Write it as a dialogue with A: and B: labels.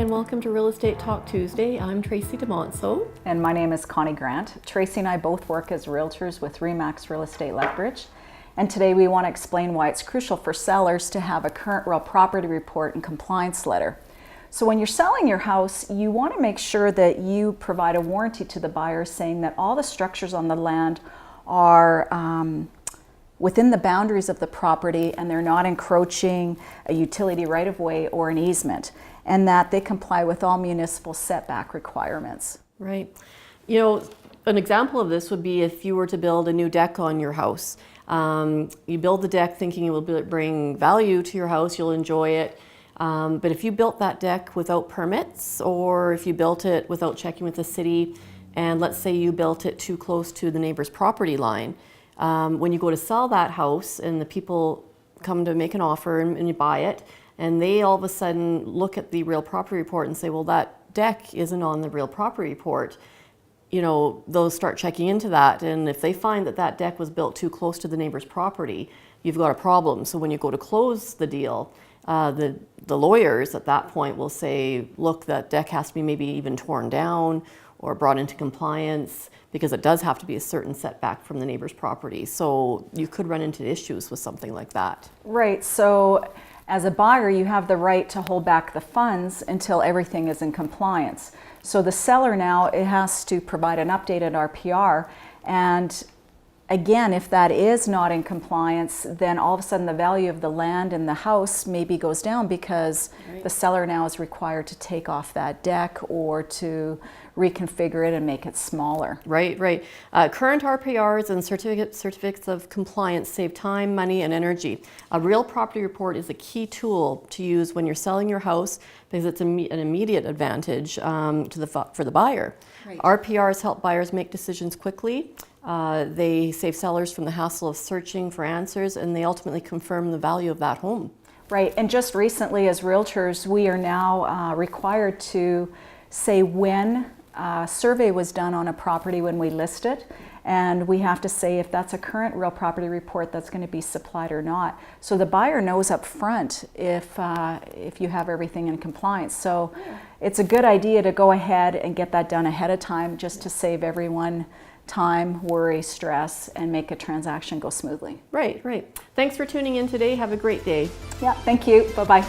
A: and welcome to Real Estate Talk Tuesday. I'm Tracy DeMontso.
B: And my name is Connie Grant. Tracy and I both work as realtors with Remax Real Estate Lethbridge. And today we want to explain why it's crucial for sellers to have a current real property report and compliance letter. So when you're selling your house, you want to make sure that you provide a warranty to the buyer saying that all the structures on the land are within the boundaries of the property and they're not encroaching a utility right-of-way or an easement, and that they comply with all municipal setback requirements.
A: Right. You know, an example of this would be if you were to build a new deck on your house. You build the deck thinking it will bring value to your house, you'll enjoy it. But if you built that deck without permits, or if you built it without checking with the city, and let's say you built it too close to the neighbor's property line, when you go to sell that house and the people come to make an offer and you buy it, and they all of a sudden look at the real property report and say, well, that deck isn't on the real property report, you know, they'll start checking into that. And if they find that that deck was built too close to the neighbor's property, you've got a problem. So when you go to close the deal, the lawyers at that point will say, look, that deck has to be maybe even torn down or brought into compliance, because it does have to be a certain setback from the neighbor's property. So you could run into issues with something like that.
B: Right, so as a buyer, you have the right to hold back the funds until everything is in compliance. So the seller now, it has to provide an updated RPR, and again, if that is not in compliance, then all of a sudden the value of the land and the house maybe goes down because the seller now is required to take off that deck or to reconfigure it and make it smaller.
A: Right. Current RPRs and certificates of compliance save time, money, and energy. A real property report is a key tool to use when you're selling your house because it's an immediate advantage for the buyer. Right. RPRs help buyers make decisions quickly. They save sellers from the hassle of searching for answers, and they ultimately confirm the value of that home.
B: Right, and just recently as realtors, we are now required to say when a survey was done on a property when we list it, and we have to say if that's a current real property report that's going to be supplied or not. So the buyer knows up front if you have everything in compliance. So it's a good idea to go ahead and get that done ahead of time just to save everyone time, worry, stress, and make a transaction go smoothly.
A: Right. Thanks for tuning in today. Have a great day.
B: Yeah, thank you. Bye-bye.